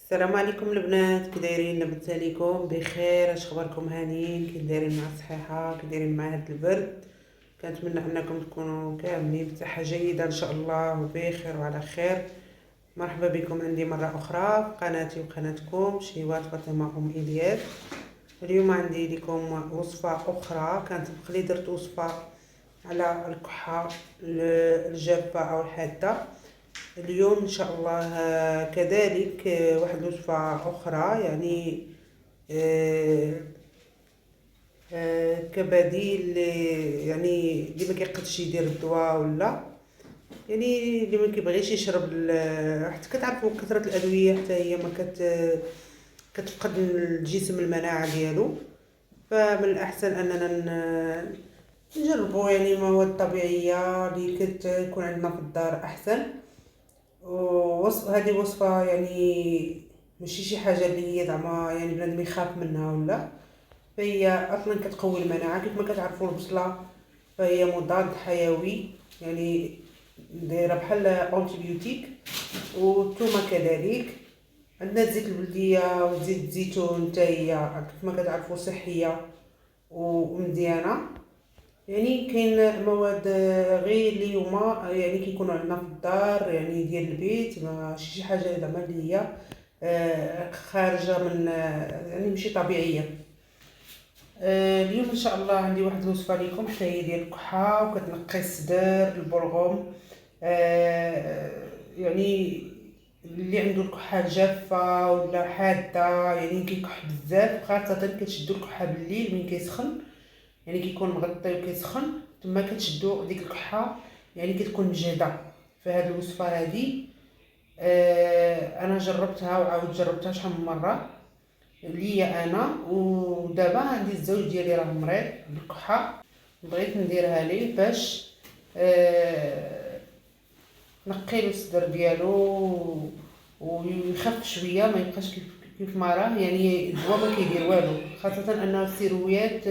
السلام عليكم البنات، كي دايرين؟ لاباس عليكم بخير؟ اش اخباركم؟ هانيين؟ كي دايرين مع الصحيحه؟ كي دايرين مع هاد البرد؟ كنتمنى انكم تكونوا كاملين بصحه جيده ان شاء الله وبخير وعلى خير. مرحبا بكم عندي مره اخرى في قناتي وقناتكم شهيوات فاطمه ام الياس. اليوم عندي لكم وصفه اخرى. كانت بقلي درت وصفه على الكحه الجافه او الحاده. اليوم ان شاء الله كذلك واحد الوصفة اخرى، يعني آه، كبديل يعني اللي ما كيقدش يدير الدواء، ولا يعني اللي ما كيبغيش يشرب حتى كتعرفوا كثرة الادوية حتى هي ما كتفقد الجسم المناعة ديالو. فمن الاحسن اننا نجربوا يعني مواد طبيعية اللي كتكون عندنا في الدار احسن. هذه وصفة يعني ماشي شي حاجة اللي هي زعما يعني بنادم يخاف منها ولا. فهي اصلا كتقوي المناعة كيف ما كتعرفوا. البصلة فهي مضاد حيوي، يعني دايرة بحال اونتيبيوتيك، والثومة كذلك. عندنا زيت البلدية وزيت الزيتون حتى هي كيف ما كتعرفوا صحية ومزيانة. يعني كاين مواد غير اللي هما يعني كيكونوا عندنا في الدار، يعني ديال البيت، ماشي شي حاجه زعما اللي هي خارجه من يعني ماشي طبيعيه. اليوم ان شاء الله عندي واحد الوصفه لكم حتى هي ديال الكحه، وكتنقي الصدر البلغم. يعني اللي عنده الكحه الجافه ولا حاده يعني كيكح بزاف، خاصه كتشدو الكحه بالليل من كيسخن، يعني كيكون مغطي وكيسخن تما كتشدو ديك الكحه، يعني كتكون مجهده. فهاد الوصفه هادي انا جربتها وعاود جربتها شحال من مره ليا انا، ودابا عندي الزوج ديالي راه مريض بالكحه، بغيت نديرها ليه باش نقيلو الصدر ديالو ويخف شويه، ما يبقاش كيف ما راه. يعني الدواء ما كيدير والو، خاصه انه السيرويات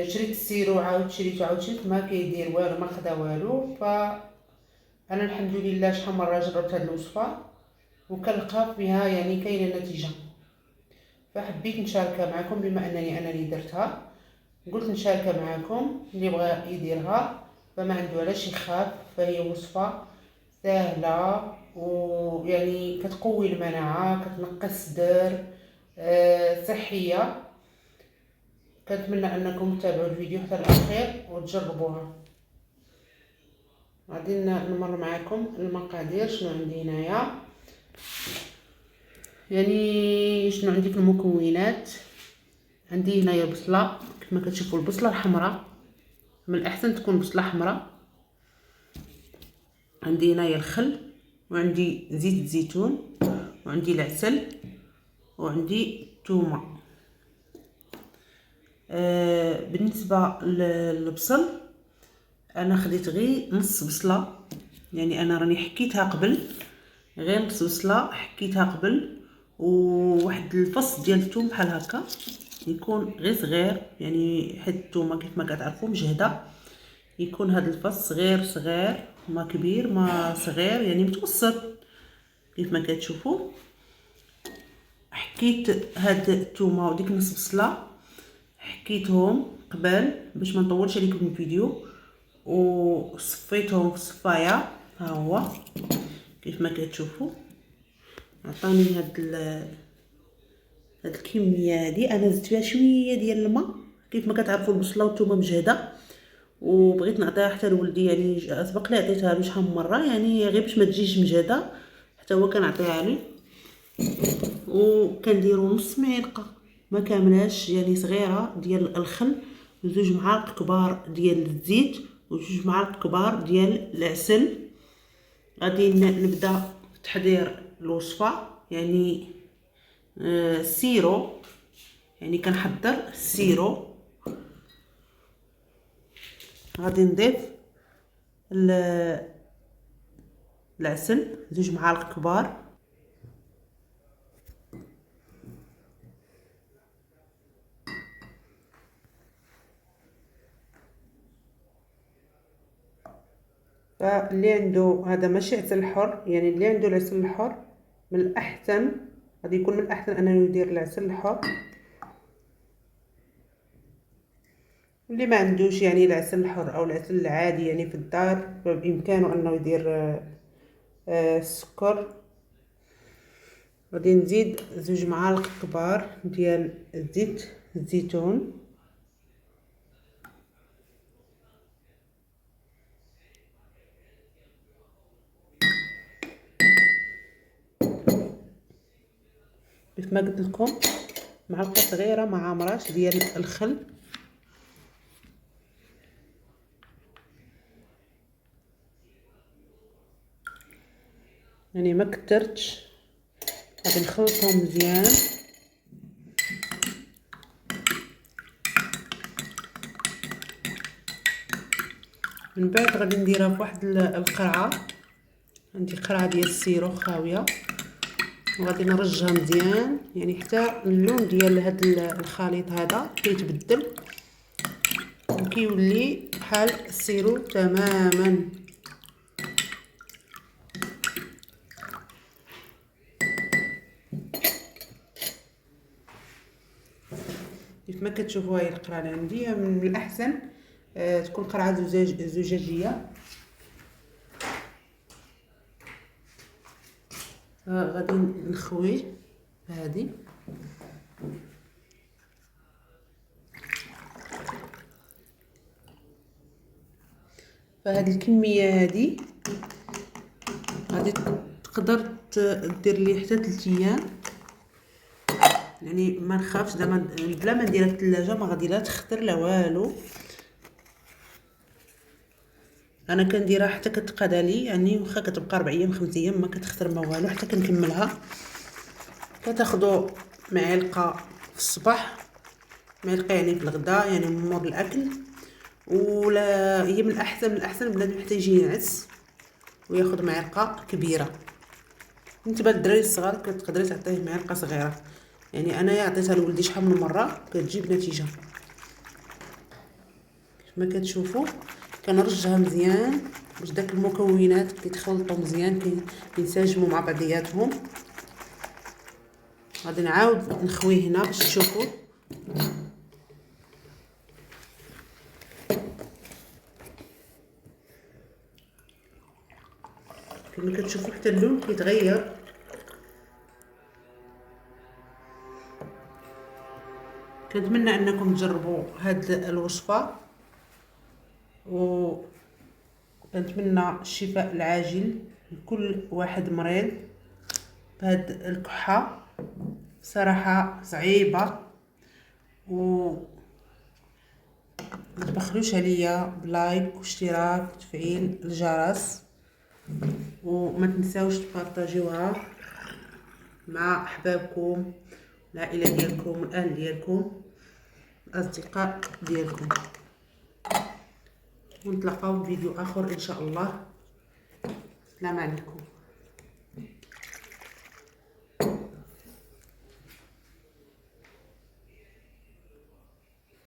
شريت السيرو عاود شريتو عاود شريت ما كيدير والو، ما خدا والو. فانا الحمد لله شحال مره جربت هاد الوصفه وكنلقى فيها يعني كاينه نتيجه. فحبيت نشاركها معكم بما انني درتها، قلت نشاركها معكم. اللي بغى يديرها فما عنده علاش يخاف. فهي وصفه سهله ويعني كتقوي المناعه، كتنقي الصدر، صحيه. كنتمنى انكم تتابعوا الفيديو حتى الاخير وتجربوها. غادي نمر معكم المقادير. شنو عندي هنايا؟ يعني شنو عندي في المكونات؟ عندي هنايا بصله، كما كتشوفوا البصله الحمراء، من الاحسن تكون بصله حمراء. عندي هنايا الخل، وعندي زيت الزيتون، وعندي العسل، وعندي الثومه. بالنسبه للبصل انا خديت غير نص بصله، يعني انا راني حكيتها قبل، غير نص بصله حكيتها قبل، وواحد الفص ديال الثوم بحال هكا يكون غير صغير، يعني حيت الثومه كيف ما كتعرفوا مجهده، يكون هذا الفص غير صغير، ما كبير ما صغير، يعني متوسط كيف ما كتشوفوا. حكيت هاد الثومه وديك نص بصله حكيتهم قبل باش ما نطولش عليكم الفيديو، وصفيتهم في الصفايه. ها هو كيف ما كتشوفوا عطاني هاد الكميه هادي. انا زدت فيها شويه ديال الماء، كيف ما كتعرفوا البصله والثومه مجهده، وبغيت نعطيها حتى لولدي، يعني سبق لي عطيتها له شحال من مره، يعني غير باش ما تجيش مجهده حتى هو كنعطيها ليه. وكنديروا نص معلقه ما كاملاش يعني صغيره ديال الخل، وزوج معالق كبار ديال الزيت، وجوج معالق كبار ديال العسل. غادي نبدا تحضير الوصفه، يعني السيرو، يعني كنحضر السيرو. غادي نضيف العسل زوج معالق كبار، فاللي عنده هذا ماشي عسل حر، يعني اللي عنده العسل الحر من الأحسن غادي يكون من الأحسن أنه يدير العسل الحر. اللي ما عندوش يعني العسل الحر او العسل العادي يعني في الدار، فبامكانه انه يدير السكر. غادي نزيد 2 معالق كبار ديال زيت الزيتون، كيف ما قلت لكم معلقه صغيره مع عمراش ديال الخل، يعني ما كترتش. غادي نخلطهم مزيان. من بعد غادي نديرها في واحد القرعه، عندي قرعه ديال السيرو خاويه، وغادي نرجها مزيان يعني حتى اللون ديال هاد الخليط هذا كيتبدل وكيولي بحال السيرو تماما. كيف ما كتشوفوا هاي القرعه اللي عندي، من الاحسن تكون قرعه زجاجيه. غادي نخوي هذه، فهاد الكميه هذه غادي تقدر دير لي حتى 3 ايام، يعني ما نخافش زعما بلا ما نديرها في الثلاجه ما غادي لا تخطر لا والو. انا كنديرها حتى كتقاد لي، يعني واخا كتبقى 4 ايام 5 ايام ما كتخسر ما والو حتى كنكملها. كتاخدوا معلقه في الصباح، معلقه يعني في الغداء يعني من مور الاكل. ولا هي من الاحسن بنادم حتى يجي ينعس وياخذ معلقه كبيره. بالنسبه للدراري الصغار كتقدري تعطيه معلقه صغيره، يعني انا عطيتها لولدي شحال من مره كتجيب نتيجه. كيف ما كتشوفوا كنرجها مزيان باش داك المكونات كيتخلطوا مزيان كينسجموا مع بعضياتهم. غادي نعاود نخويه هنا باش تشوفوا. كما كتشوفوا حتى اللون كيتغير. كنتمنى انكم تجربوا هاد الوصفه، وكنتمنى الشفاء العاجل لكل واحد مريض بهاد الكحه. صراحه صعيبه، و ما تبخلوش عليا بلايك واشتراك وتفعيل الجرس، وما تنساوش تبارطاجيوها مع احبابكم، العائله ديالكم، الاهل ديالكم، الاصدقاء ديالكم. ونتلاقاو في فيديو اخر ان شاء الله. السلام عليكم.